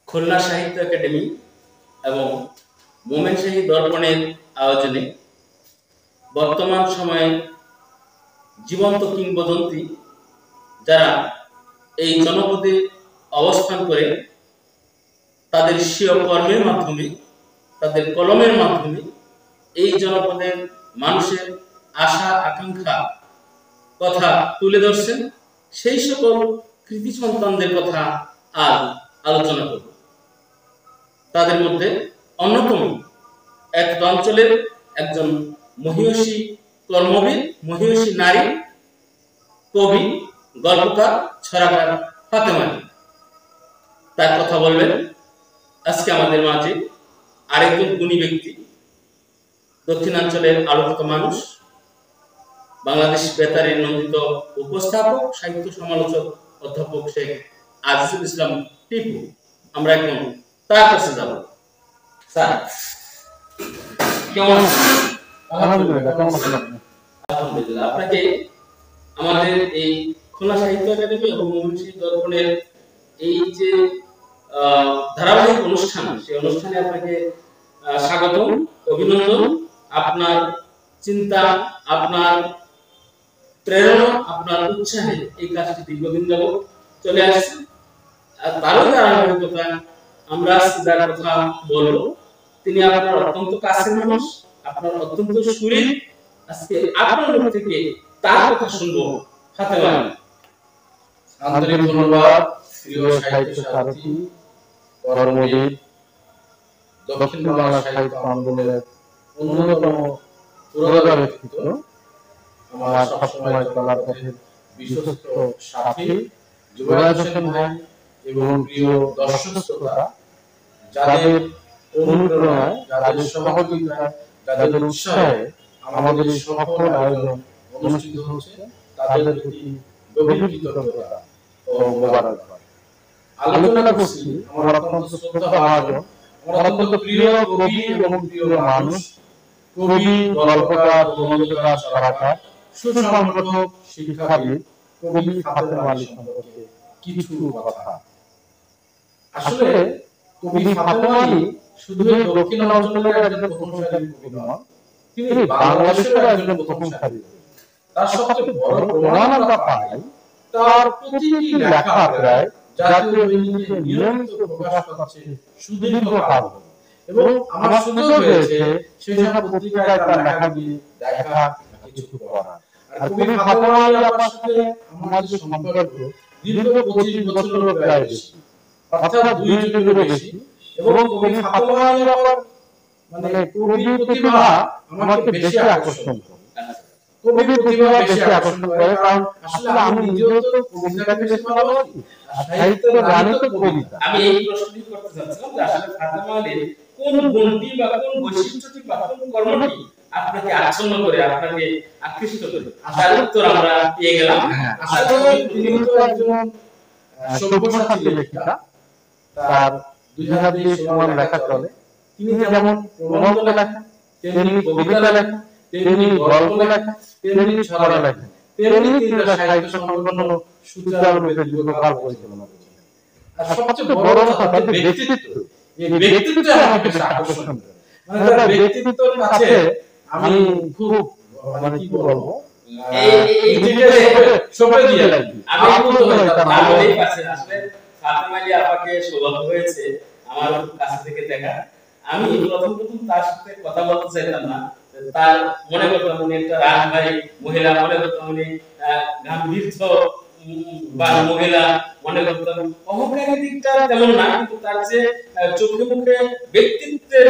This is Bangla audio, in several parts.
খুলনা সাহিত্য একাডেমি এবং মোমেনশাহী দর্পণের আয়োজনে বর্তমান সময়ে জীবন্ত কিংবদন্তি যারা এই জনপদে অবস্থান করে তাদের স্বীয় কর্মের মাধ্যমে, তাদের কলমের মাধ্যমে এই জনপদের মানুষের আশা আকাঙ্ক্ষা কথা তুলে ধরছেন, সেই সকল কৃতি সন্তানদের কথা আজ আলোচনা করব। তাদের মধ্যে অন্যতম এক অঞ্চলের একজন মহিয়সী কর্মবীর, মহিয়সী নারী, কবি, গল্পকার, ছড়াকার ফাতেমা আলী। তার কথা বলবেন আজকে আমাদের মাঝে আরেকজন গুণী ব্যক্তি, দক্ষিণাঞ্চলের আলোকিত মানুষ, বাংলাদেশ বেতারের নন্দিত উপস্থাপক, সাহিত্য সমালোচক অধ্যাপক শেখ আজিজুল ইসলাম টিপু। আমরা এখন তার কাছে যাব। স্যার কেমন? আলহামদুলিল্লাহ। আপনাকে আমাদের এই খুলনা সাহিত্য একাডেমি এবং মোমেনশাহী দর্পণের এই যে ধারাবাহিক অনুষ্ঠান, সেই অনুষ্ঠানে আপনাকে স্বাগতম, অভিনন্দন। আপনার চিন্তা, আপনার প্রেরণা, আপনার উৎসাহে এই কাজটি দীর্ঘদিন যাবত চলে আসছে। তারও ধারাবাহিকতা আমরা যার কথা বলবো, তিনি আপনার অত্যন্ত কাছের মানুষ, আপনার অত্যন্ত সুরের। আজকে আপনার মুখ থেকে তার কথা শুনবো। ফাতেমা আলী, আন্তরিক ধন্যবাদ। প্রিয় সাহিত্য সাথী, কর্মবীর, দক্ষিণ বাংলা সাহিত্য আন্দোলনের অন্যতম পুরোধা ব্যক্তিত্ব, আমার সবসময় চলার পথের বিশ্বস্ত সাথী যুবরাজ হোসেন ভাই এবং প্রিয় দর্শক শ্রোতা, যাদের অনুপ্রেরণায়, যাদের সহযোগিতায়, যাদের উৎসাহে আমাদের এই সফল আয়োজন অনুষ্ঠিত হচ্ছে, তাদের প্রতি গভীর কৃতজ্ঞতা ও মোবারকবাদ। আলোচনা করছি আমার অত্যন্ত শ্রদ্ধাভাজন, আমার অত্যন্ত প্রিয় কবি এবং প্রিয় মানুষ, কবি, গল্পকার, প্রবন্ধকার, ছড়াকার, সুসংগঠক, শিক্ষাবিদ কবি ফাতেমা আলী সম্পর্কে কিছু কথা। আসলে কবি ফাতেমা আলী শুধু দক্ষিণ অঞ্চলের একজন প্রথম সারির কবি নন, তিনি বাংলাদেশের একজন প্রথম সারির। তার সবচেয়ে বড় প্রমাণ আমরা পাই তার প্রতিটি লেখা প্রায় জাতীয় দৈনিকে নিয়মিত প্রকাশ পাচ্ছে সুদীর্ঘ কাল ধরে, এবং আমার সুযোগ হয়েছে সেই সব পত্রিকায় তার লেখাগুলি দেখা, কিছু পড়া। আর কবি ফাতেমা আলী আপার সাথে আমাদের সম্পর্ক দীর্ঘ 25 বছরেরও প্রায় বেশি, অর্থাৎ 2 যুগেরও বেশি। এবং কবি ফাতেমা আলী আপার কবি প্রতিভা আমাকে বেশি আকর্ষণ করে। কবি প্রতিভা বেশি আকর্ষণ করে কারণ আসলে আমি নিজেও তো কবিতাকে বেশি ভালোবাসি, সাহিত্যের রানী তো কবিতা। আমি এই প্রশ্নটি করতে চাচ্ছিলাম যে আসলে ফাতেমা আলীর কোন গুণটি বা কোন বৈশিষ্ট্যটি বা কোন কর্মটি আপনাকে আচ্ছন্ন করে, আপনাকে আকৃষ্ট করে? তার উত্তর আমরা পেয়ে গেলাম। আসলে তিনি তো একজন সভ্যসাচী লেখিকা, তার 2000 দিয়ে সময় লেখা চলে। তিনি যেমন প্রবন্ধ লেখেন, তেমনি কবিতা লেখেন, তেমনি গল্প লেখেন, তেমনি ছড়া লেখেন, তেমনি তিনি তার সাহিত্য সংগঠন সুচারুরূপে দীর্ঘকাল পরিচালনা করেছেন। আর সবচেয়ে বড় কথা তার ব্যক্তিত্ব, এই ব্যক্তিত্ব আমাকে বেশ আকর্ষণ করে। তার ব্যক্তিত্বের কাছে আমি খুব কি বলবো, এই সবে দিয়ে লাগবে। আমি বলতে পারি তার কাছে আসলে ফাতেমা আলী আপাকে সৌভাগ্য হয়েছে আমার কাছ থেকে দেখা। আমি প্রথম তার সাথে কথা বলতে চাইতাম না, তার মনে করতাম উনি একটা রাজবাড়ী মহিলা, মনে করতাম উনি গাম্ভীর্য বা মহিলা, মনে করতাম অহংকারী দিকটা তেমন না, কিন্তু তার যে চোখে মুখে ব্যক্তিত্বের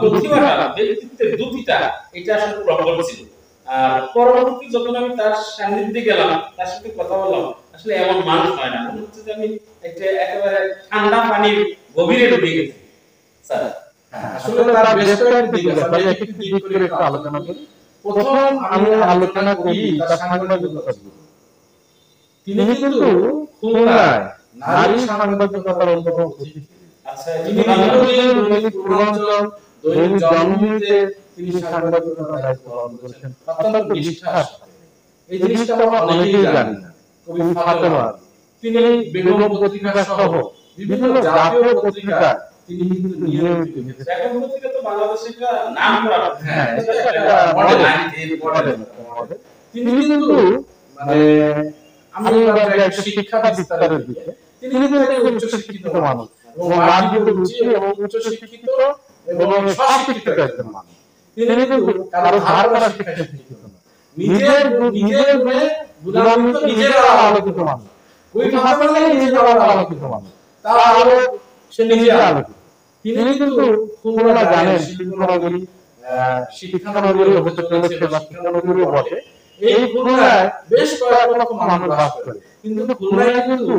প্রতিভাটা, ব্যক্তিত্বের দ্যুতিটা, এটা আসলে প্রবল ছিল। আর পরবর্তী যখন আমি তার সান্নিধ্যে গেলাম, তার সাথে কথা বললাম, আসলে এমন মানুষ হয় না, মনে হচ্ছে যে আমি একটা একেবারে ঠান্ডা পানির গভীরে ডুবে গেছি। স্যার আসলে তার বেশ কয়েকটি দিক আছে, আমি একটু দিক করে একটু আলোচনা করি। প্রথম আমি আলোচনা করি তার সাংবাদিকতা। তিনি কিন্তু খুলনায় নারী সাংবাদিকতার অন্যতম অতিথি। আচ্ছা, তিনি দৈনিক পূর্বাঞ্চল, দৈনিক জন্মভূমিতে তিনি সাংবাদিকতার দায়িত্ব পালন করেছেন অত্যন্ত নিষ্ঠার সাথে। এই জিনিসটা আমরা অনেকেই জানি না। কবি ফাতেমা তিনি বেগম পত্রিকা সহ বিভিন্ন জাতীয় পত্রিকা তিনি কিন্তু নিয়মিত লিখেছেন। এখন পত্রিকা তো বাংলাদেশে একটা নাম করা, হ্যাঁ, এটা এটা একটা একটা মডেল, মডেল। তিনি কিন্তু মানে আমি এবার একটা শিক্ষা বিস্তারের দিকে, তিনি কিন্তু একটা উচ্চ শিক্ষিত মানুষ এবং মার্জিত রুচি এবং উচ্চ শিক্ষিত এবং স্বশিক্ষিত একজন মানুষ। তিনি কিন্তু কারো ধার করা শিক্ষায় শিক্ষিত না, নিজের নিজের গুণে গুণান্বিত, নিজের আলোকিত মানুষ। ওই ফাতেমা নিজের আলোকিত মানুষ, তার আলো সে নিজে আলোকিত। তিনি কিন্তু তোমরা জানেন শিল্পনগরী, শিক্ষানগরী অভিযোগ চলেছে বা শিক্ষানগরী বটে। এই খুলনায় বেশ কয়েক লক্ষ মানুষ বাস করে, কিন্তু খুলনায় কিন্তু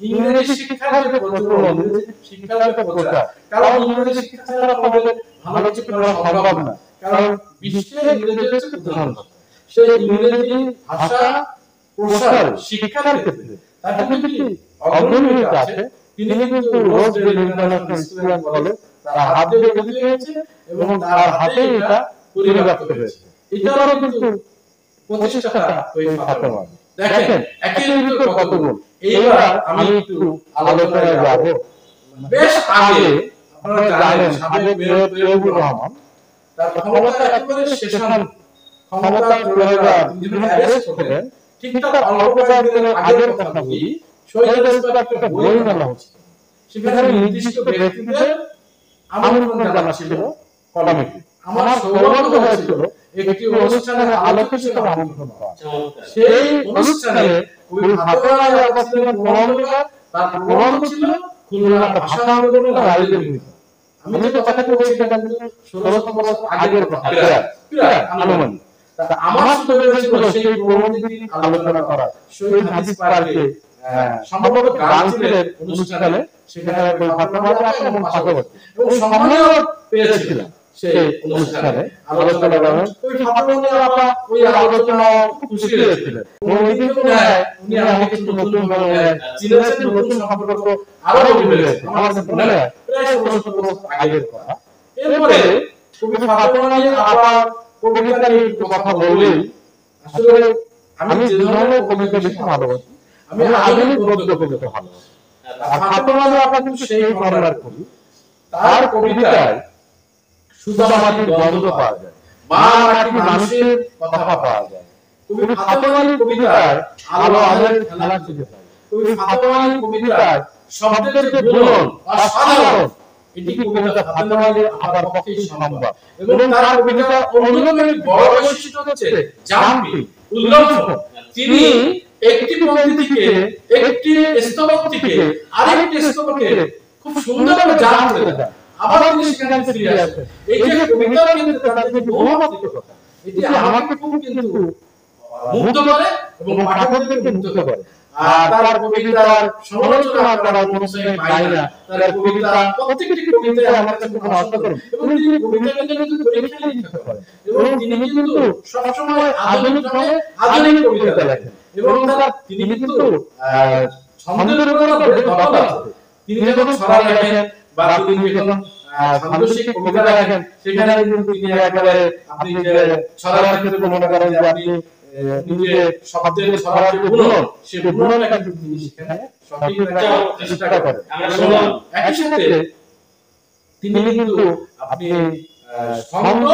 ইংরেজি শিক্ষার যে প্রচলন, ইংরেজি শিক্ষার যে প্রচার, কারণ ইংরেজি শিক্ষা ছাড়া আমাদের ভালো কিছু করা সম্ভব না, কারণ বিশ্বে ইংরেজি হচ্ছে প্রধান ভাষা। সেই ইংরেজি ভাষা প্রসার শিক্ষার ক্ষেত্রে তার কিন্তু কি অগ্রণী আছে। তিনি কিন্তু রোজ ডেলি ইন্টারন্যাশনাল স্টুডেন্ট বলে তার হাত দিয়ে গঠিত হয়েছে এবং তার হাতে এটা পরিব্যাপ্ত হয়েছে। এটারও কিন্তু প্রতিষ্ঠাতা ওই ফাতেমা। দেখেন একই কিন্তু কতগুলো। এইবার আমি একটু আলোচনায় যাব। বেশ আগে আপনারা জানেন সাবেক মেয়র তৈয়বুর রহমান তার ক্ষমতা একেবারে শেষান্ত, ক্ষমতা তিনি যখন অ্যারেস্ট করেন, ঠিক তার অল্প কয়েকদিনের আগের কথা বলি, শহীদ একটা বই মেলা হচ্ছে। সেখানে নির্দিষ্ট ব্যক্তিদের আমন্ত্রণ জানা ছিল কমিটি। আমার সৌভাগ্য হয়েছিল একটি অনুষ্ঠানে আলোচক হিসেবে আমন্ত্রণ পাওয়া। সেই অনুষ্ঠানে ওই ফাতেমা ছিলেন প্রবন্ধকার, তার প্রবন্ধ ছিল খুলনার ভাষা আন্দোলনের রাজনীতির ভূমিকা। আমি যে কথাটা বলছি সেটা কিন্তু 1600 বছর আগের কথা, প্রায় আনুমানিক। আমার সুযোগ হয়েছিল সেই প্রবন্ধটি আলোচনা করা শহীদ হাদিস পার্কে, সম্ভবত গান্ধীদের অনুষ্ঠানে। সেখানে ফাতেমা এবং ভাগবত এবং সম্মানও পেয়েছিলাম সেই অনুষ্ঠানে আলোচনা করেন। ওই ফাতেমা ওই আলোচনা খুশি হয়েছিলেন। ওই দিন উনি আমাকে কিছু নতুন চিনেছেন, নতুন সম্পর্ক আরো গভীর হয়েছে। আমার কাছে মনে হয় প্রায় 1600 বছর আগের কথা। এরপরে কবি ফাতেমা নিয়ে আবার কবিতা নিয়ে একটু কথা বললেই, আসলে আমি যে ধরনের কবিতা বেশি ভালোবাসি, আমি আধুনিক গদ্য কবিতা ভালোবাসি। আর ফাতেমা আপনার কিন্তু সেই ধরনের কবি। তার কবিতায় সুদামাটির গন্ধ পাওয়া যায়, মা মাটি মানুষের কথা পাওয়া যায়। কবি ফাতেমার কবিতায় আলো আলোর খেলা খুঁজে পায়। কবি ফাতেমার কবিতায় শব্দের যে গুণন অসাধারণ, এটি কবিতা ফাতেমার আমার পক্ষেই সম্ভব। এবং তার কবিতা অন্যতম একটি বড় বৈশিষ্ট্য হচ্ছে জাম্পিং, উল্লম্ফন। তিনি একটি পংক্তি থেকে একটি স্তবক থেকে আরেকটি স্তবকে খুব সুন্দরভাবে জাম্প করে দেয়, আবার তিনি সেখানে ফিরে আসেন। এই যে কবিতার কিন্তু তার যে বহুমাত্রিকতা, এটি আমাকে খুব কিন্তু মুগ্ধ করে এবং পাঠকদেরকে মুগ্ধ করে। আর তার কবিতার সমালোচনা করার কোনো সময় পাই না। তার কবিতা প্রত্যেকটি কবিতায় আমার কাছে খুব অসাধারণ এবং তিনি কবিতাকে কিন্তু পরীক্ষা লিখতে পারেন এবং তিনি কিন্তু সবসময় আধুনিক ঢঙে আধুনিক কবিতা লেখেন এবং তিনি কিন্তু ছন্দের উপর দক্ষতা আছে। তিনি যখন ছড়া লেখেন বা তিনি যখন সাংঘর্ষিক কবিতা লেখেন, সেখানে কিন্তু তিনি একেবারে আপনি যে ছড়ার ক্ষেত্রে মনে করেন যে আপনি নিজে শব্দের ছড়ার যে গুণন, সে গুণনটা কিন্তু তিনি সেখানে সঠিক রাখার চেষ্টা করেন। একই সাথে তিনি কিন্তু আপনি ছন্দ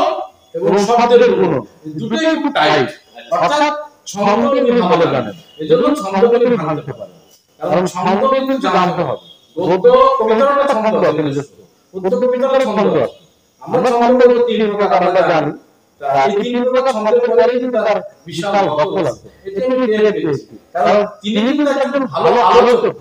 এবং শব্দের গুণন দুটোই খুব টাইট, অর্থাৎ ছন্দ তিনি ভালো জানেন, এজন্য ছন্দকে তিনি ভাঙতে পারেন। কারণ ছন্দ কিন্তু জানতে হবে। গদ্য কবিতার একটা ছন্দ আছে নিজস্ব, গদ্য কবিতার ছন্দ আছে। আমরা ছন্দ তিন প্রকার আমরা জানি। এই তিন প্রকার ছন্দের পরেই কিন্তু তার বিশাল দখল আছে। এটা আমি টের পেয়েছি। কারণ তিনি কিন্তু একজন ভালো আলোচক,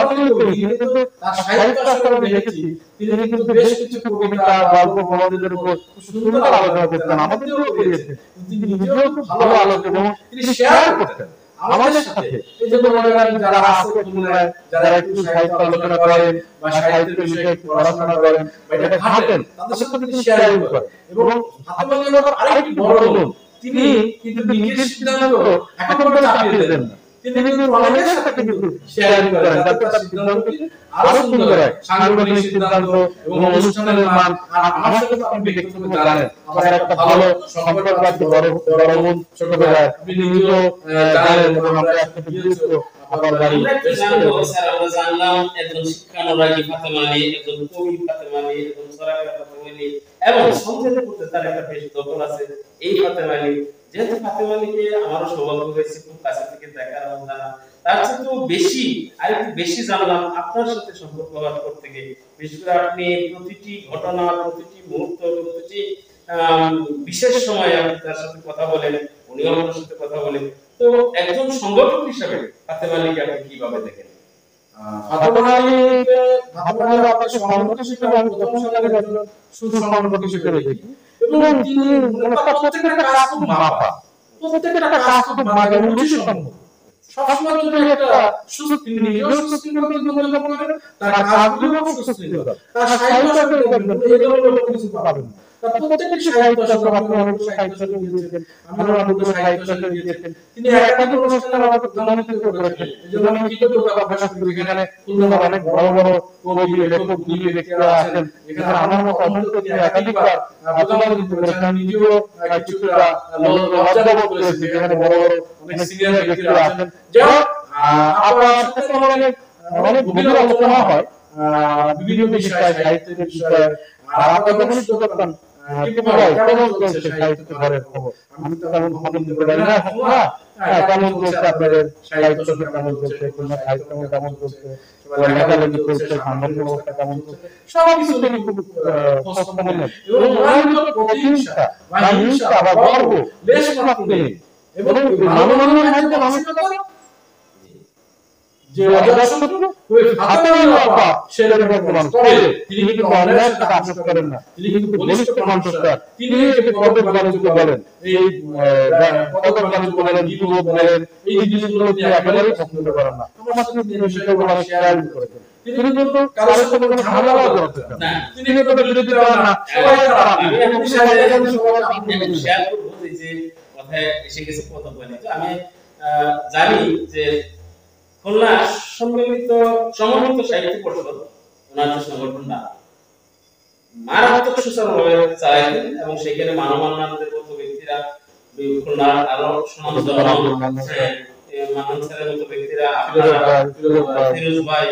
তিনি কিন্তু তার সাহিত্য আসলে দেখেছি, তিনি কিন্তু বেশ কিছু কবিতা গল্প প্রবন্ধের উপর সুন্দর আলোচনা করতেন, আমাদেরও করিয়েছেন। তিনি নিজেও খুব ভালো আলোচক এবং তিনি শেয়ার করতেন আমাদের সাথে। এই যে মনে করেন যারা আছে খুলনায়, যারা একটু সাহিত্য আলোচনা করেন বা সাহিত্যের বিষয়ে একটু পড়াশোনা করেন বা এটা ঘাটেন, তাদের সাথে তিনি শেয়ারিং করেন। এবং ফাতেমা আরেকটি বড় গুণ, তিনি কিন্তু নিজের সিদ্ধান্ত একেবারে চাপিয়ে দেন না। তিনি কিন্তু অনেকের সাথে কিন্তু শেয়ারিং করেন, যাতে তার সিদ্ধান্তটি আরো সুন্দর হয়, সাংগঠনিক সিদ্ধান্ত এবং অনুষ্ঠানের মান। আর আমার সাথে তো আপনি ব্যক্তিগতভাবে জানেন আমার একটা ভালো সম্পর্ক আছে, বড় বোন ছোট ভাই, আপনি নিজেও জানেন আমরা একসাথে গিয়েছি আপনার বাড়ি। আমরা কি জানবো স্যার, আমরা জানলাম একজন শিক্ষানুরাগী ফাতেমা আলী, একজন কবি ফাতেমা আলী, একজন সরাইয়া ফাতেমা আলী, এবং সংসদে পড়তে তার একটা বেশ দখল আছে এই ফাতেমা আলী। যেহেতু ফাতেমা আলীকে আমারও সৌভাগ্য হয়েছে খুব কাছে থেকে দেখার এবং জানা, তার চেয়ে বেশি আরেকটু বেশি জানলাম আপনার সাথে সম্পর্ক হওয়ার পর থেকে। বিশেষ করে আপনি প্রতিটি ঘটনা, প্রতিটি মুহূর্ত, প্রতিটি বিশেষ সময়ে আপনি তার সাথে কথা বলেন, উনিও আপনার সাথে কথা বলেন। তো একজন সংগঠক হিসেবে ফাতেমা আলীকে আপনি কিভাবে দেখেন? ফাতেমা আলীকে আপনার সংগঠক হিসেবে আমি প্রথম সালের একজন সুসংগঠক হিসেবে দেখি, এবং তিনি প্রত্যেকটা কাজ খুব মাপা, প্রত্যেকটা কাজ খুব মাপা এবং উদ্দেশ্যসম্মত। সবসময় যদি একটা সুস্থ, নিজেও সুশৃঙ্খল করেন, তার কাজগুলো খুব সুশৃঙ্খল, তার সাহিত্য এই ধরনের কিছু পাবেন না। তার প্রত্যেকটি সাহিত্য আপনি অনেক সাহিত্য দিয়েছেন, আমি অনেক সাহিত্য দিয়েছেন। তিনি একাধিক অনুষ্ঠানে আমাকে প্রধানমন্ত্রী করেছেন, এই জন্য আমি কৃতজ্ঞতা প্রকাশ করি। এখানে খুলনার অনেক বড় বড় কবি, লেখক, গুণী ব্যক্তিরা আছেন, এখানে আমার মতো অন্যকে তিনি একাধিকবার প্রধানমন্ত্রী করেছেন। আমি নিজেও কিছুটা লজ্জাবোধ করেছি, এখানে বড় বড় অনেক সিনিয়র ব্যক্তিরা আছেন। যাই হোক, আপনার সাথে অনেক গভীর আলোচনা হয় বিভিন্ন বিষয়ে, সাহিত্যের বিষয়ে। আর আপনার যখন সুযোগ পান কেমন চলছে সাহিত্য ঘরের খবর, আমি তো তেমন খবর দিতে পারি না, কেমন চলছে আপনাদের সাহিত্য চর্চা, কেমন চলছে খুলনা সাহিত্য কেমন চলছে, লেখালেখি চলছে, সাংবাদিক অবস্থা কেমন চলছে, সবকিছু তিনি খুব পছন্দ করেন। এবং ওনার প্রতিহিংসা বা হিংসা বা গর্ব বেশ মাত্র নেই, এবং মানবতা যে অজাতশত্রু ওই ফাতেমা আলী আপা সেটাকে প্রমাণ করে। তিনি কিন্তু অন্যায়ের সাথে আপোষ করেন না, তিনি কিন্তু বলিষ্ঠ কণ্ঠস্বর। তিনি এই যে পদক বাণিজ্য বলেন, এই পদক বাণিজ্য বলেন, বিদ্রোহ বলেন, এই জিনিসগুলো তিনি একেবারেই পছন্দ করেন না। আমার সাথে তিনি বিষয়গুলো শেয়ার করেছেন। তিনি কিন্তু কারোর সাথে কোনো ঝামেলা করতেন না, তিনি কিন্তু বিরোধী করেন না, সবাই খারাপ। আমি শেয়ার করব যে কথায় এসে গেছে পদক বাণিজ্য। আমি জানি যে খুলনা সমন্বিত সাহিত্য পরিষদ ওনার যে সংগঠনটা মারাত্মক সুচারুভাবে চালাইতেন, এবং সেখানে মানবান্নদের মতো ব্যক্তিরা, খুলনার আরো সুনামধন্য মানন স্যারের মতো ব্যক্তিরা, ফিরোজ ভাই,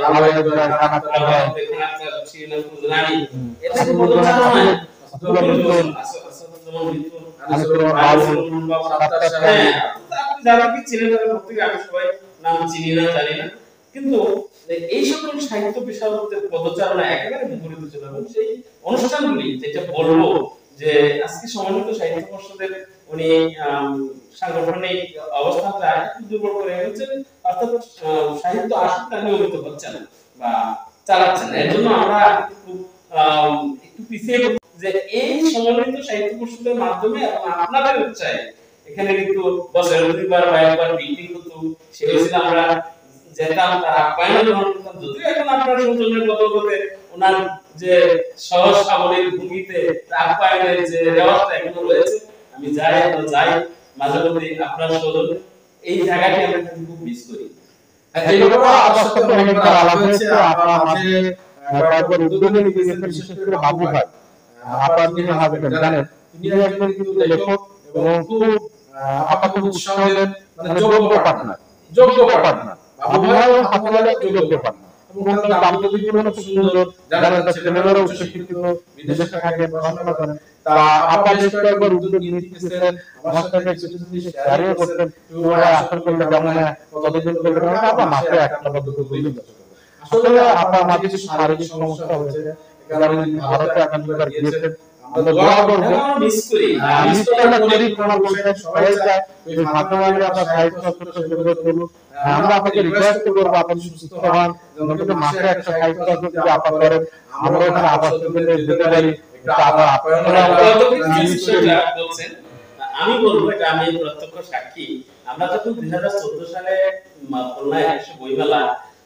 নাম চিনি না, জানি না, কিন্তু এই সকল সাহিত্য বিষয়কদের পদচারণা একেবারে মুখরিত ছিল। এবং সেই অনুষ্ঠানগুলি যেটা বলবো যে আজকে সমন্বিত সাহিত্য পরিষদের উনি সাংগঠনিক অবস্থানটা একটু দুর্বল করে রেখেছেন, অর্থাৎ সাহিত্য আসরটা নিয়মিত হচ্ছে না বা চালাচ্ছেন না। এর জন্য আমরা একটু পিছিয়ে যে এই সমন্বিত সাহিত্য পরিষদের মাধ্যমে এবং আপনাদের উৎসাহে এখানে কিন্তু বছরে দুইবার বা একবার মিটিং হতো, সে হয়েছিল আমরা যেতাম, তার আপ্যায়ন গ্রহণ করতাম। যদিও এখন আপনার সৌজন্যের বদৌলতে ওনার যে সহজ সাবলীল ভঙ্গিতে আপ্যায়নের যে রেওয়াজটা এখনো রয়েছে, আমি যাই মাঝে মধ্যে আপনার সৌজন্য এই জায়গাটি আমরা খুব মিস করি। এই ব্যাপারে আপনার সাথে অনেকবার আলাপ হয়েছে, আপনার মাঝে কয়েকবার উদ্যোগ নিয়ে গেছেন, বিশেষ করে বাবু ভাই আপনার যিনি হাজবেন্ড জানেন, তিনি একজন কিন্তু লেখক এবং খুব আপনাকে উৎসাহ দেন, মানে যোগ্য পার্টনার বাবু ভাই ও ফাতেমা আলী যোগ্য পার্টনার। এবং তার দাম্পত্য জীবন খুব সুন্দর, জানেন তার ছেলেমেয়েরা উচ্চশিক্ষিত, বিদেশে থাকেন, পড়াশোনা করেন। তা আপনার বেশ কয়েকবার উদ্যোগ নিয়ে দিতেছেন, আমার সাথে কিছু জিনিস শেয়ারও করতেন, আসল করলে যেমন কতদিন করলে আপনার মাসে একটা পদ্ধতি বললেন। আসলে আপনার মাঝে কিছু শারীরিক সমস্যা হয়েছে, কারণ ভারতে এখন দুবার গিয়েছেন, আমরা দোয়া করব, মিস করি সবাই চায় এই ফাতেমা আলী আপনার সাহিত্য চর্চা শুরু করুন। আমরা আপনাকে রিকোয়েস্ট করব আপনি সুস্থ হন, যেন মাসে একটা সাহিত্য চর্চা আপনি করেন, আমরা এখানে আবার যেতে পারি, একটা আবার আপ্যায়ন বলছেন। আমি বলবো এটা আমি প্রত্যক্ষ সাক্ষী। আমরা যখন 2014 সালে খুলনায় এসে বইমেলা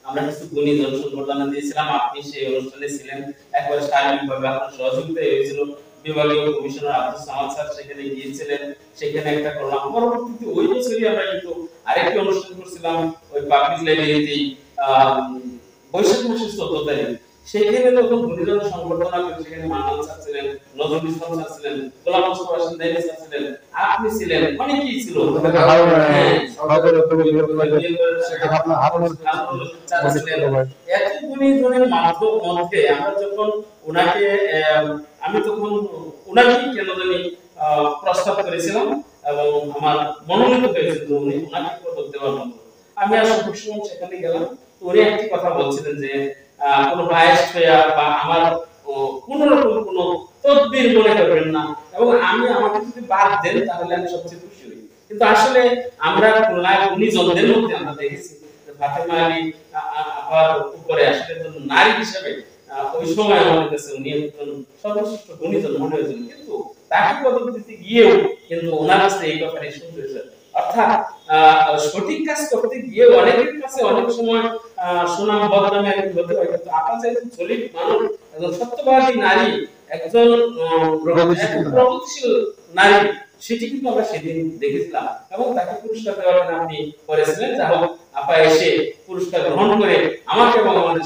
আমরা কিছু গুণী জনসংবর্ধনা দিয়েছিলাম, আপনি সেই অনুষ্ঠানে ছিলেন, একবার শারীরিকভাবে আপনার সহযোগিতা হয়েছিল। বিভাগীয় কমিশনার আব্দুল সামাদ স্যার সেখানে গিয়েছিলেন, সেখানে একটা করলাম। পরবর্তীতে ওই বছরই আমরা কিন্তু আরেকটি অনুষ্ঠান করছিলাম ওই পাবলিক লাইব্রেরিতেই বৈশাখ মাসের 14 তারিখ। সেখানে তখন গুণীজন সংবর্ধনা করে, সেখানে মান্নান স্যার ছিলেন, নজরুল ইসলাম স্যার ছিলেন, গোলাম মোস্তফা হোসেন দাইনি স্যার ছিলেন, আপনি ছিলেন, অনেকেই ছিল। এত গুণীজনের মধ্যে আমরা যখন ওনাকে আমি তখন ওনাকে কেন জানি প্রস্তাব করেছিলাম এবং আমার মনোনীত হয়েছিল উনি ওনাকে পদক দেওয়ার মতো। আমি আসলে খুব সময় সেখানে গেলাম, তো উনি একটি কথা বলছিলেন যে কোনো বায়াস হইয়া বা আমার কোন রকম কোনো তদবির মনে করবেন না, এবং আমি আমাকে যদি বাদ দেন তাহলে আমি সবচেয়ে খুশি হই। কিন্তু আসলে আমরা গুণীজনদের মধ্যে আমরা দেখেছি যে ফাতেমা আলী আপার উপরে আসলে নারী হিসেবে ওই সময় আমাদের কাছে উনি একজন সর্বশ্রেষ্ঠ গুণীজন মনে হয়েছিল, কিন্তু তাকে পদক দিতে গিয়েও কিন্তু ওনার কাছে এই ব্যাপারে শুনতে হয়েছে। অর্থাৎ সঠিক কাজ করতে গিয়ে অনেকের কাছে অনেক সময় সুনাম বদনামে হতে হয়, কিন্তু আপনার যে সলিড মানুষ, একজন সত্যবাদী নারী, একজন প্রগতিশীল নারী, সেটি কিন্তু আমরা সেদিন দেখেছিলাম এবং তাকে পুরস্কার দেওয়ার জন্য আপনি করেছিলেন। যা হোক, আপা এসে পুরস্কার গ্রহণ করে আমাকে এবং আমাদের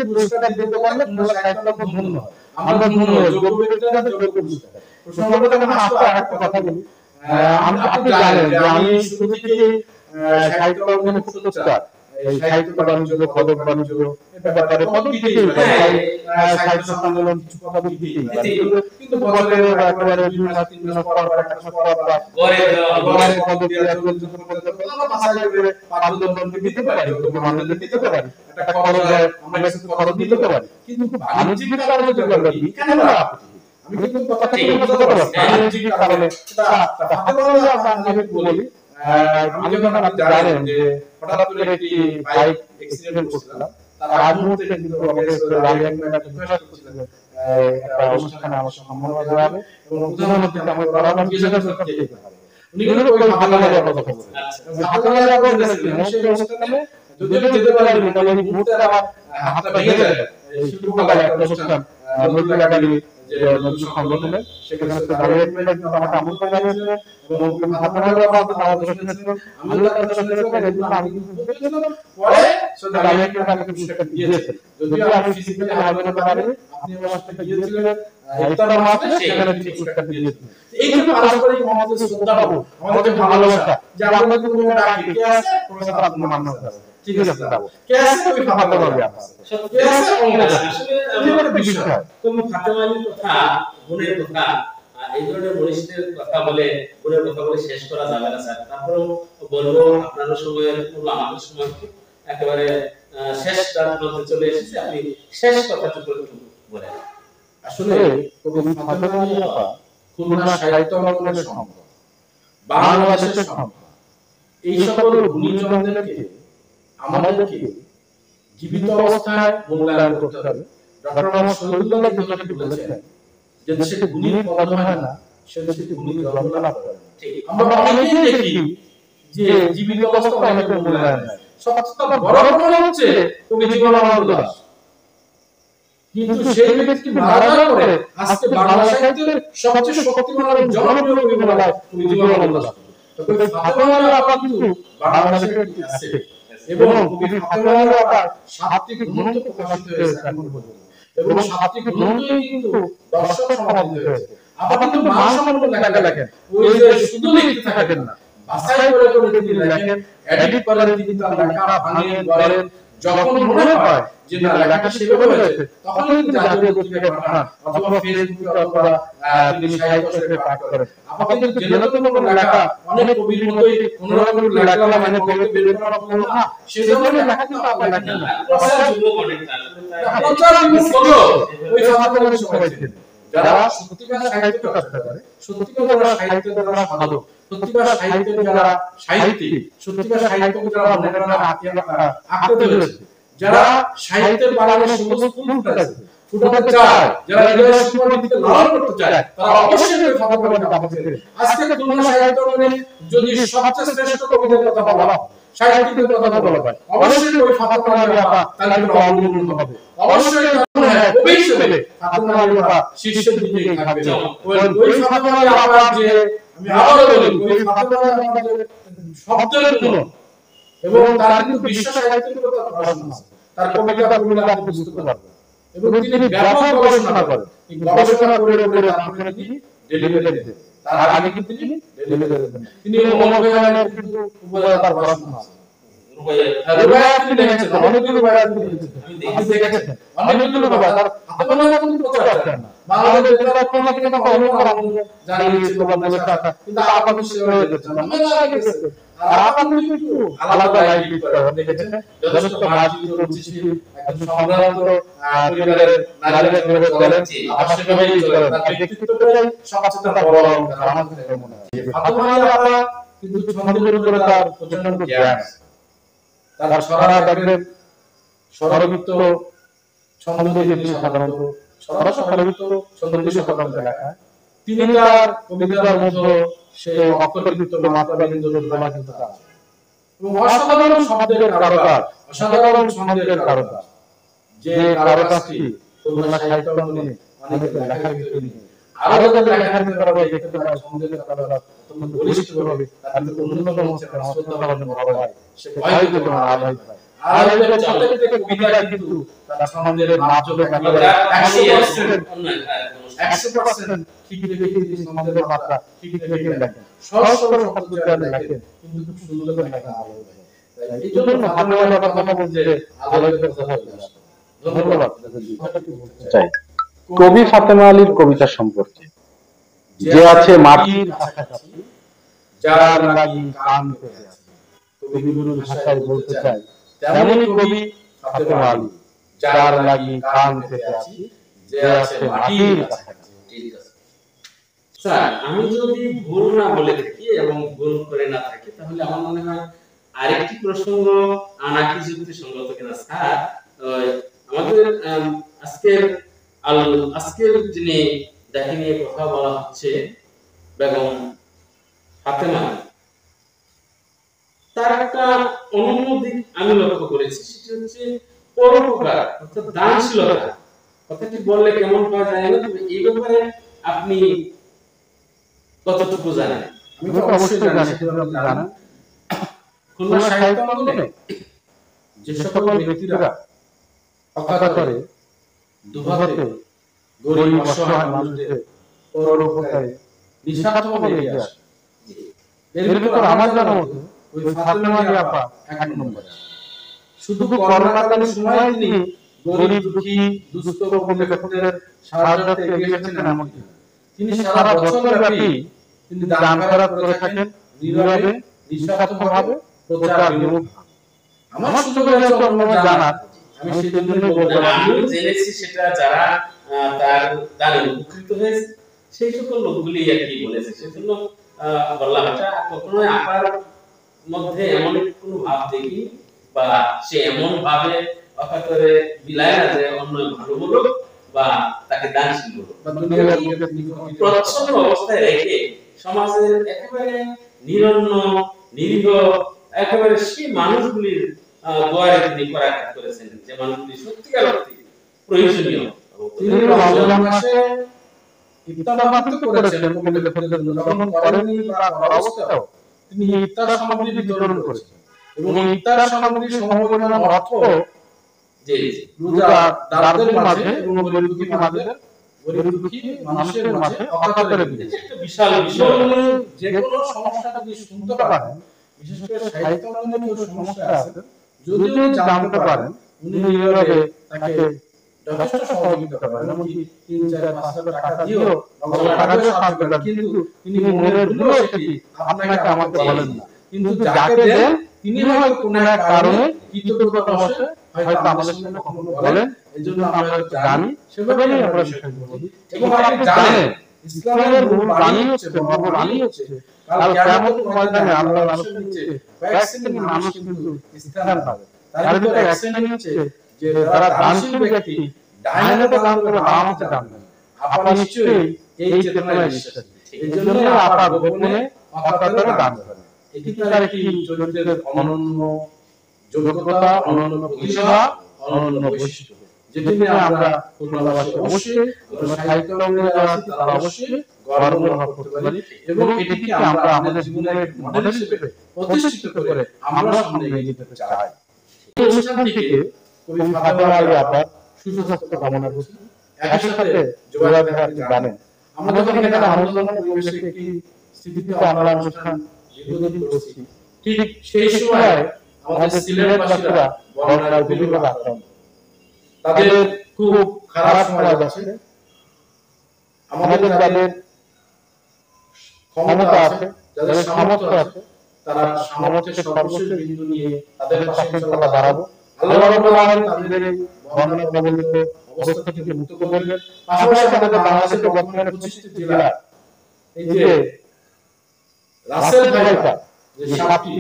পুরস্কার দিতে পারলে আমরা ধন্য যোগ্য ব্যক্তিরা যোগ্য পুরস্কার। একটা কথা বলি, আপনি জানেন যে আমি শুরু থেকে সাহিত্য অঙ্গনে খুব সোচ্চার, এই সাহিত্য বাণিজ্য, পদক বাণিজ্য ব্যাপারে পদক দিতেই সাহিত্য আন্দোলন কিছু কথা দিতেই, কিন্তু পদকের একেবারে 2 মাস 3 মাস পর একটা পদক পদক দেওয়া করে পাঠ্যক্রম দিতে পারি, মানুষদের দিতে পারি, একটা খরচ আমরা কিছু খরচ দিতে পারি, কিন্তু বাণিজ্যিক কারণে যোগাযোগ কেন না? আমি কিন্তু কথা ঠিক বুঝতে পারছি বাণিজ্যিক কারণে আমি বলি। আমি যখন আপনি জানেন যে হঠাৎ করে একটি বাইক অ্যাক্সিডেন্ট করছিলাম, তার আগ মুহূর্তে কিন্তু একটা অনুষ্ঠানে আমার সম্মান দেওয়া হবে এবং প্রধানমন্ত্রী আমার পরামর্শ করতে হবে। উনি কিন্তু ওই ভাবনার কথা বলছেন, ভাবনার কথা বলছেন সেই অনুষ্ঠানে যদিও যেতে পারেনি, তবে এই মুহূর্তে আমার হাতটা ভেঙে যায়। শিল্পকলা একটা অনুষ্ঠান নজরুল একাডেমি যে নজরুল সংগঠনের, সেখানে দাঁড়িয়ে কিন্তু আমাকে আমন্ত্রণ জানিয়েছিলেন এবং ভাবনার কথা আমাদের শুনেছিলেন, আমি তার কথা শুনেছিলাম, এজন্য আমি কিন্তু পরে সেটা দাঁড়িয়ে কিন্তু আমাকে পুরস্কার দিয়েছেন। যদিও আমি ফিজিক্যালি হাজির হতে পারিনি, আপনি আমার সাথে গিয়েছিলেন ইফতার মাসে, সেখানে ঠিক পুরস্কার দিয়েছেন। এই যে পারস্পরিক আমাদের শ্রদ্ধা পাবো, আমাদের ভালোবাসা, যে আমরা যদি কোনো ডাকি কে আছে প্রফেসর আব্দুল মান্নান স্যার, ঠিক আছে দাও কে আছে ওই ভাবতে পারবে আপনারা, কে আছে ওই আসলে আমাদের বিষয় তুমি ফাতেমা আলীর কথা, গুণের কথা, এই ধরনের মনীষীদের কথা বলে, গুণের কথা বলে শেষ করা যাবে না স্যার। তারপরেও বলবো আপনার সময়ের আমাদের সময় একেবারে শেষ প্রান্তে চলে এসেছে, আপনি শেষ কথাটুকু একটু বলেন। আসলে কবি ফাতেমা আলী আপা খুলনা সাহিত্য অঙ্গনের সম্পদ, বাংলাদেশের সম্পদ। এই সকল গুণীজনদেরকে আমাদেরকে জীবিত অবস্থায় মূল্যায়ন করতে হবে। ডক্টর মোহাম্মদ শহীদুল্লাহ কিন্তু বলেছেন যে দেশে গুণী পদ হয় না, সে দেশে গুণী জন্ম লাভ করে না। আমরা অনেকেই দেখি যে জীবিত অবস্থায় অনেকে মূল্যায়ন হয়, সবচেয়ে বড় ঘটনা হচ্ছে কবি জীবনানন্দ দাশ, কিন্তু সেই ব্যক্তি মারা যাওয়ার পরে আজকে বাংলা সাহিত্যের সবচেয়ে শক্তিমান এবং জনপ্রিয় কবি বলা হয় কবি জীবনানন্দ দাশ। তবে ফাতেমা আলী আপা কিন্তু বাংলাদেশের একটি আছে এবং কবি ফাতেমা আলী আপার সাহিত্যিক গ্রন্থ প্রকাশিত হয়েছে এখন পর্যন্ত, এবং সাহিত্যিক গ্রন্থই কিন্তু দর্শক সমাদৃত হয়েছে। আপা কিন্তু মানসম্মত লেখা লেখেন, ওই যে শুধু লিখতে থাকেন না, বাছাই করে করে তিনি লেখেন, এডিট করেন, তিনি তার লেখা ভাঙেন গড়েন। যখন মনে হয় যে না লেখাটা সেভাবে হয়েছে, তখন কিন্তু জাতীয় পত্রিকায় পাঠান অথবা ফেসবুকে অথবা তিনি সাহিত্য সেটা পাঠ করেন। আপা কিন্তু যেরকম লেখা অনেক কবির মতোই কোনোরকম লেখা মানে কবিতা বের করা সম্ভব না, সেজন্য লেখা কিন্তু আপনি লেখেন না, প্রচার যুগ অনেকটা প্রচার যুগ ওই সমাজের সবাই ছিলেন যারা সত্যিকার সাহিত্য চর্চা করে, সত্যিকার যারা সাহিত্য যারা সাধক, সত্যিকার সাহিত্যের যারা সাহিত্যিক, সত্যিকার সাহিত্যকে যারা মনে করেন আঁকতে হয়েছে, যারা সাহিত্যের বাগানে সবুজ ফুল ফুটাতে চায়, যারা হৃদয়ের সুমনিকে লালন করতে চায়, তারা অবশ্যই ওই ফাতেমা আলী আপাকে চেনে। আজকে খুলনা সাহিত্য মানে যদি সবচেয়ে শ্রেষ্ঠ কবিদের কথা বলা হয়, সাহিত্যিকদের কথা বলা হয়, অবশ্যই ওই ফাতেমা আলী আপা তার জন্য অবলম্বন হবে। অবশ্যই কবি হিসেবে ফাতেমা আলী আপা শীর্ষের দিকেই থাকবে। ওই ফাতেমা আলী আপা যে আমি আবারও বলি ওই ফাতেমা আলী আপা যে শব্দের গুণ এবং তার কিন্তু বিশ্ব সাহিত্যের কথা পড়াশোনা আছে, তার কবিতা পড়লে আপনি বুঝতে পারবেন। এবং তিনি ব্যাপক গবেষণা করেন, এই গবেষণা করে তারপরে তিনি ডেলিভারি দেন। তার আগে কিন্তু তিনি ডেলিভারি দেন। তিনি অনুবাদের কিন্তু উভয়তার পড়াশোনা আছে। রুবাইয়াত তিনি লিখেছেন, অনেকগুলো রুবাইয়াত তিনি লিখেছেন, আপনি দেখেছেন অনেকগুলো রুবাইয়াত। তার হাতে বানানো কিন্তু প্রচার করেন না, বাংলাদেশের বেতার কোনা থেকে তো অনেক জানিয়েছে বাংলাদেশের কথা, কিন্তু আপনাদের সেবা দেখেছেন অনেক আগে গেছে। আর আপনাদের কিন্তু আলাদা লাইফ লিড করে দেখেছেন, যথেষ্ট মার্জিত রুচিশীল একজন সম্ভ্রান্ত পরিবারের নারীরা যেভাবে চলেন আবার সেভাবেই চলেন। তার ব্যক্তিত্বটাই সবচেয়ে বড় অলংকার আমার কাছে মনে হয়। ফাতেমা আলী আপা কিন্তু ছন্দের উপরে তার প্রচন্ড জ্ঞান, তার ছড়া দেখবেন স্বরবৃত্ত ছন্দ দিয়ে তিনি সাধারণত স্বরবৃত্ত ছন্দ দিয়ে সাধারণত লেখা। তিনি তার কবিতার মধ্যে সেই অক্ষরবৃত্ত মাত্রাবৃন্দ ধরা কিন্তু আছে এবং অসাধারণ শব্দের কারুকাজ, অসাধারণ ছন্দের কারুকাজ, যে কারুকাজটি খুলনা সাহিত্য অঙ্গনে অনেকের লেখার ভিতরে নেই। আরো যাদের লেখার ভিতরে আমরা দেখতে পাই ছন্দের কারুকাজ অত্যন্ত বলিষ্ঠভাবে তার ভিতরে অন্যতম হচ্ছে শ্রদ্ধাভাজন বড় ভাই, সে ভাই কিন্তু আলাই ভাই। আর এই চলচ্চিত্র কবিতা কিন্তু তার ছন্দের মাত্রা একেবারে 100% ঠিক রেখে তিনি ছন্দের মাত্রা ঠিক রেখে লেখেন, সহজ সরল শব্দ লেখেন, কিন্তু খুব সুন্দর করে লেখা আলাই ভাই। এই জন্য ফাতেমা আলী আপা কথা বলতে আলাই ভাইয়ের কথা বলতে আসে। ধন্যবাদ। চাই কবি ফাতেমা আলীর কবিতা সম্পর্কে যে আছে মাটির কাছাকাছি, যার লাগি কান পেতে আছে, কবিগুরুর ভাষায় বলতে চাই তেমনি কবি ফাতেমা আলী, যার লাগি কান পেতে আছি, যে আছে মাটির কাছাকাছি। ঠিক আছে স্যার, আমি যদি ভুল না বলে থাকি এবং ভুল করে না থাকি তাহলে আমার মনে হয় আরেকটি প্রসঙ্গ আনা কি যুক্তিসঙ্গত কিনা স্যার। আমাদের আজকের যিনি যাকে নিয়ে কথা বলা হচ্ছে বেগম ফাতেমা, তার একটা অনন্য দিক আমি লক্ষ্য করেছি, সেটা হচ্ছে পরোপকার অর্থাৎ দানশীলতা। কথাটি বললে কেমন পাওয়া যায় না, তবে এই ব্যাপারে আপনি কতটুকু জানেন? আমি তো অবশ্যই জানি, সেটা আপনি জানেন। খুলনা সাহিত্য অঙ্গনে যে সকল ব্যক্তিরা অকাত করে দুহাতে গরিব অসহায় মানুষদের পরোপকারে নিঃস্বার্থভাবে এগিয়ে আসে, এর ভিতর আমার জানা মতে ওই ফাতেমা আলী আপা এক নম্বরে। শুধু করোনাকালীন সময়ে তিনি গরিব দুঃখী দুস্থ ব্যক্তিদের সাহায্যার্থে এগিয়ে এসেছেন এমন কি, তিনি সারা বছর ব্যাপী তিনি দান খয়রাত করে থাকেন নীরবে নিঃস্বার্থভাবে প্রচার বিমুখ। আমার সুযোগ হয়েছে অন্যভাবে জানার, আমি সেই জন্যই বললাম। আমি জেনেছি সেটা যারা তার দানে উপকৃত হয়েছে সেই সকল লোকগুলি আর কি বলেছে, সেজন্য বললাম। এটা কখনোই আপার মধ্যে এমন কোনো ভাব দেখি বা সে এমন ভাবে অকাতরে বিলায় না যে অন্য ভালো বলুক বা তাকে দানশীল বলুক, প্রচ্ছন্ন অবস্থায় রেখে সমাজের একেবারে নিরন্ন নিরীহ একেবারে সেই মানুষগুলির দোয়ারে তিনি করাঘাত করেছেন, যে মানুষগুলি সত্যিকার অর্থে প্রয়োজনীয়। তিনি রমজান মাসে ইফতার মাত্র করেছেন কবিতাদের জন্য, যখন করেননি বা অবস্থাও তিনি ইফতার সামগ্রী বিতরণ করেছেন এবং ইফতার সামগ্রী সমপরিমাণ অর্থ যে রোজাদারদের মাঝে এবং গরিব দুঃখী মানুষের মাঝে অকাতরে দিয়েছে। একটা বিশাল বিষয়। যে কোনো সমস্যা যদি শুনতে পারেন, বিশেষ করে সাহিত্য অঙ্গনে কেউ সমস্যা আছে যদি উনি জানতে পারেন, উনি নীরবে তাকে যথেষ্ট সহযোগিতা করেন, এমনকি 3-4-5 হাজার টাকা দিয়েও সাহায্য করেন, কিন্তু তিনি মনের ভুলেও সেটি আপনাকে আমাকে বলেন না, কিন্তু যাকে দেন তিনি হয়তো কোনো এক কারণে কৃতজ্ঞতা বশে হয়তো আমাদের সামনে কখনো বলেন, এই জন্য আমরা জানি, সেভাবেই আমরা বিষয়টি বলি। এবং আপনি জানেন ইসলামের মূল বাণী হচ্ছে কাল কিয়ামতের ময়দানে আল্লাহর মানুষের নিচে কয়েক শ্রেণীর মানুষ কিন্তু স্থান পাবে। তার ভিতরে এক শ্রেণী হচ্ছে যে যারা দানশীল ব্যক্তি, ডাইনে দান করে বামে দান করে। আপনি নিশ্চয়ই এই চেতনায় বিশ্বাসী, এই জন্য আপনারা গোপনে অকাতরে দান করেন। এটি তার একটি চরিত্রের অনন্য যোগ্যতা, অনন্য প্রতিভা, অনন্য বৈশিষ্ট্য। যেটি নিয়ে আমরা খুলনাবাসী অবশ্যই সাহিত্য অঙ্গনে যারা আছে তারা অবশ্যই গর্ব অনুভব করতে পারি এবং এটিকে আমরা আমাদের জীবনের মডেল হিসেবে প্রতিষ্ঠিত করে আমরা সামনে এগিয়ে যেতে চাই। এই অনুষ্ঠান থেকে কবি ফাতেমা আলী আপার সুস্বাস্থ্য কামনা করছি। একই সাথে জোবাইর ভাই আপনি জানেন আমরা যখন এখানে আনন্দঘন পরিবেশে একটি স্মৃতিতে আমরা অনুষ্ঠান দীর্ঘদিন করছি, ঠিক সেই সময় আমাদের সিলেটবাসীরা বন্যায় দুর্ভিক্ষে আক্রান্ত। তাদের খুব খারাপ সময় যাচ্ছে। আমাদের যাদের ক্ষমতা আছে, যাদের সামর্থ্য আছে, তারা সামর্থ্যের সর্বশেষ বিন্দু নিয়ে তাদের পাশে ইনশাআল্লাহ দাঁড়াবো। আল্লাহ রাব্বুল আলামিন তাদের এই বন্যা কবলিত অবস্থা থেকে মুক্ত করবেন। পাশাপাশি আমাদের বাংলাদেশের বর্তমানে 25টি জেলা এই যে রাসেল ভাইপার যে সাপটি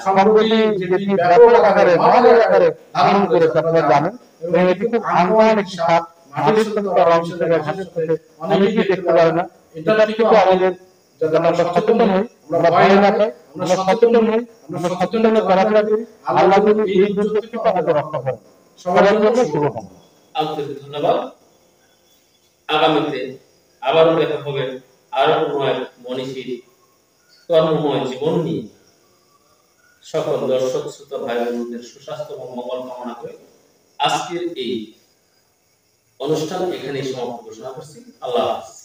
সম্প্রতি যেটি ব্যাপক আকারে মহামারী আকারে ধারণ করেছে আপনারা জানেন, এবং এটি খুব আনকমন একটি সাপ। মাটির সাথে তার অংশ থেকে ঘাসের সাথে অনেকেই দেখতে পারে না। এটা থেকেও আমাদের যাতে আমরা সচেতন হই, আমরা ভয় না পাই, আমরা সচেতন হই, আমরা সচেতনতা চলাফেরা করি। আল্লাহ যদি এই দুর্যোগ থেকে আমাদের রক্ষা করেন। সবার জন্য শুভকামনা। আন্তরিক ধন্যবাদ। আগামীতে আবারও দেখা হবে আরো কোনো এক মনীষীর কর্মময় জীবন নিয়ে। সকল দর্শক শ্রোতা ভাই বোনদের সুস্বাস্থ্য ও মঙ্গল কামনা করে আজকের এই অনুষ্ঠান এখানেই সমাপ্ত ঘোষণা করছি। আল্লাহ হাফেজ।